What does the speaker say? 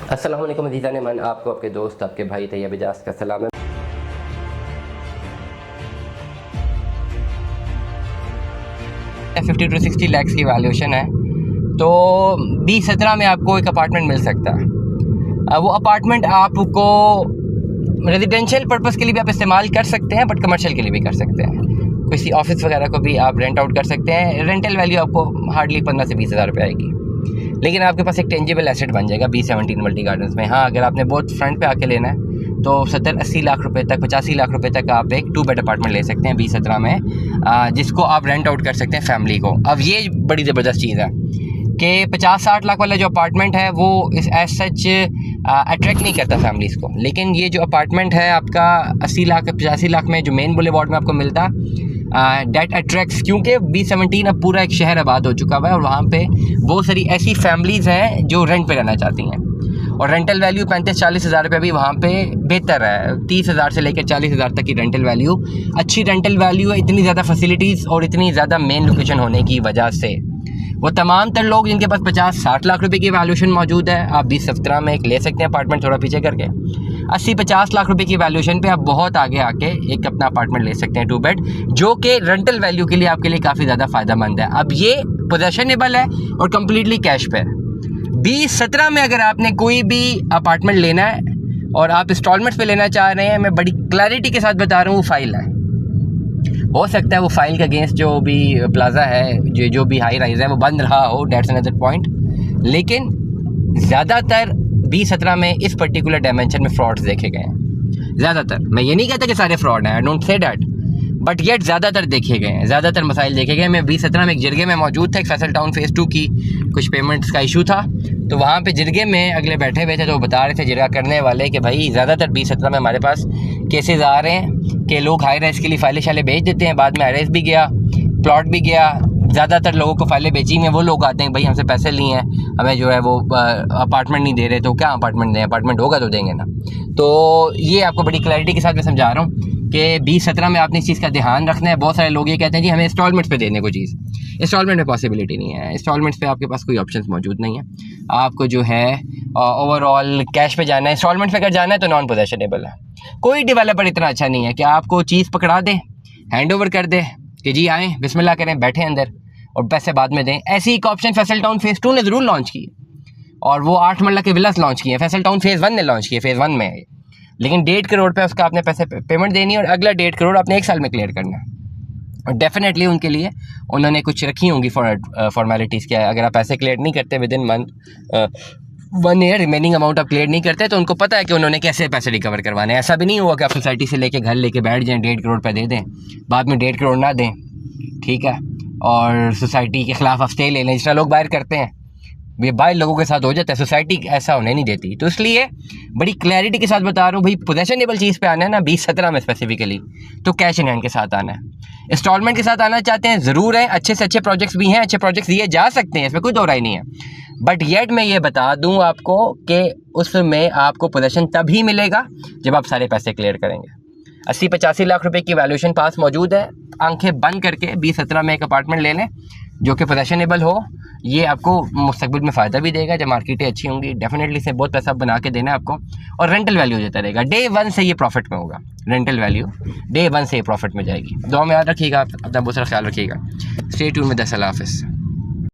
अस्सलाम वालेकुम अज़ीज़ान मन, आपको आपके दोस्त आपके भाई तैयब इजाज़ का सलाम है। 50 to 60 लाख की वैल्यूएशन है, तो 2017 में आपको एक अपार्टमेंट मिल सकता है। वो अपार्टमेंट आपको रेजिडेंशियल पर्पस के लिए भी आप इस्तेमाल कर सकते हैं, बट कमर्शियल के लिए भी कर सकते हैं। किसी ऑफिस वगैरह को भी आप रेंट आउट कर सकते हैं। रेंटल वैल्यू आपको हार्डली 15 से 20 हज़ार रुपये आएगी, लेकिन आपके पास एक टेंजिबल एसेट बन जाएगा B17 मल्टी गार्डन्स में। हाँ, अगर आपने बहुत फ्रंट पे आके लेना है तो 70-80 लाख रुपए तक, 85 लाख रुपए तक आप एक 2 बेड अपार्टमेंट ले सकते हैं B17 में, जिसको आप रेंट आउट कर सकते हैं फैमिली को। अब ये बड़ी ज़बरदस्त चीज़ है कि 50-60 लाख वाला जो अपार्टमेंट है वो इस एज सच अट्रैक्ट नहीं करता फैमिलीज़ को, लेकिन ये जो अपार्टमेंट है आपका 80 लाख 85 लाख में जो मेन बुलेवार्ड में आपको मिलता डेट अट्रैक्ट्स, क्योंकि B17 अब पूरा एक शहर आबाद हो चुका हुआ है और वहाँ पे बहुत सारी ऐसी फैमिलीज़ हैं जो रेंट पे रहना चाहती हैं, और रेंटल वैल्यू 35-40 हज़ार रुपये भी वहाँ पे बेहतर है। 30 हज़ार से लेकर 40 हज़ार तक की रेंटल वैल्यू अच्छी रेंटल वैल्यू है, इतनी ज़्यादा फैसिलिटीज़ और इतनी ज़्यादा मेन लोकेशन होने की वजह से। वो तमाम तर लोग जिनके पास 50-60 लाख रुपए की वैल्यूएशन मौजूद है, आप B17 में एक ले सकते हैं अपार्टमेंट, थोड़ा पीछे करके 80-50 लाख रुपए की वैल्यूएशन पे आप बहुत आगे आके एक अपना अपार्टमेंट ले सकते हैं 2 बेड, जो कि रेंटल वैल्यू के लिए आपके लिए काफ़ी ज़्यादा फ़ायदेमंद है। अब ये पोजेशनेबल है और कम्प्लीटली कैश पे है। B17 में अगर आपने कोई भी अपार्टमेंट लेना है और आप इंस्टॉलमेंट्स पे लेना चाह रहे हैं, मैं बड़ी क्लैरिटी के साथ बता रहा हूँ, वो फाइल है। हो सकता है वो फाइल के अगेंस्ट जो भी प्लाजा है, जो भी हाई राइज है, वो बंद रहा हो, डेट्स अनदर पॉइंट, लेकिन ज़्यादातर B17 में इस पर्टिकुलर डायमेंशन में फ्रॉड्स देखे गए हैं। ज़्यादातर, मैं ये नहीं कहता कि सारे फ्रॉड हैं, I don't say that, but yet ज़्यादातर देखे गए हैं, ज़्यादातर मसाइल देखे गए। मैं B17 में एक जिरगे में मौजूद था, एक फैसल टाउन फेज़ 2 की कुछ पेमेंट्स का इशू था, तो वहाँ पे जिरगे में अगले बैठे हुए थे, तो वो बता रहे थे जिरगा करने वाले कि भाई ज़्यादातर B17 में हमारे पास केसेस आ रहे हैं कि लोग हाई राइज के लिए फाइलें शाइलें भेज देते हैं, बाद में हाई राइज भी गया, प्लॉट भी गया, ज़्यादातर लोगों को फाइलें बेची में वो लोग आते हैं भाई हमसे पैसे लिए हैं, हमें जो है वो अपार्टमेंट नहीं दे रहे, तो क्या अपार्टमेंट दें, अपार्टमेंट होगा तो देंगे ना। तो ये आपको बड़ी क्लैरिटी के साथ मैं समझा रहा हूँ कि B17 में आपने इस चीज़ का ध्यान रखना है। बहुत सारे लोग ये कहते हैं जी हमें इंस्टॉलमेंट्स पे देने को चीज़, इंस्टॉलमेंट में पॉसिबिलिटी नहीं है, इंस्टॉलमेंट्स पे आपके पास कोई ऑप्शंस मौजूद नहीं है। आपको जो है ओवरऑल कैश पे जाना है। इंस्टॉलमेंट्स पे अगर जाना है तो नॉन पोजेशनेबल है। कोई डेवलपर इतना अच्छा नहीं है कि आपको चीज़ पकड़ा दे, हैंड ओवर कर दे कि जी आएँ बिस्मिल्लाह करें, बैठे अंदर और पैसे बाद में दें। ऐसी एक ऑप्शन फैसल टाउन फेज़ 2 ने ज़रूर लॉन्च की और वो 8 मरला के विलास लॉन्च किए, फैसल टाउन फेज़ 1 ने लॉन्च किए, फेज़ 1 में, लेकिन 1.5 करोड़ पे उसका आपने पैसे पेमेंट देनी है और अगला 1.5 करोड़ आपने 1 साल में क्लियर करना है। और डेफिनेटली उनके लिए उन्होंने कुछ रखी होंगी फॉर्मेलिटीज़। क्या अगर आप पैसे क्लियर नहीं करते with in 1 year, remaining amount आप क्लियर नहीं करते, तो उनको पता है कि उन्होंने कैसे पैसे रिकवर करवाने हैं। ऐसा भी नहीं हुआ कि आप सोसाइटी से लेके घर लेके बैठ जाएँ, 1.5 करोड़ पे दे दें, बाद में 1.5 करोड़ ना दें, ठीक है, और सोसाइटी के ख़िलाफ़ आप स्टे ले लें, जिस तरह लोग बाहर करते हैं, ये बाहर लोगों के साथ हो जाता है, सोसाइटी ऐसा होने नहीं देती। तो इसलिए बड़ी क्लैरिटी के साथ बता रहा हूँ भाई, पोजेशनेबल चीज़ पे आना है ना B17 में स्पेसिफिकली, तो कैश इन हैंड के साथ आना है। इंस्टॉलमेंट के साथ आना चाहते हैं ज़रूर है, अच्छे से अच्छे प्रोजेक्ट्स भी हैं, अच्छे प्रोजेक्ट्स दिए जा सकते हैं, इसमें कोई दो राय नहीं है, बट येट मैं ये बता दूँ आपको कि उसमें आपको पोजेशन तभी मिलेगा जब आप सारे पैसे क्लियर करेंगे। 80-85 लाख रुपए की वैल्यूएशन पास मौजूद है, आंखें बंद करके B17 में एक अपार्टमेंट ले लें जो कि पोजेशनेबल हो। ये आपको मुस्तकबिल में फ़ायदा भी देगा, जब मार्केटें अच्छी होंगी, डेफिनेटली से बहुत पैसा बना के देना है आपको, और रेंटल वैल्यू देता रहेगा। डे 1 से ये प्रॉफिट में होगा, रेंटल वैल्यू डे 1 से ये प्रॉफिट में जाएगी। दुआ में याद रखिएगा, अपना बहुत सारा ख्याल रखिएगा। स्टे ट्यून विद अस, अल्लाह हाफ़िज़।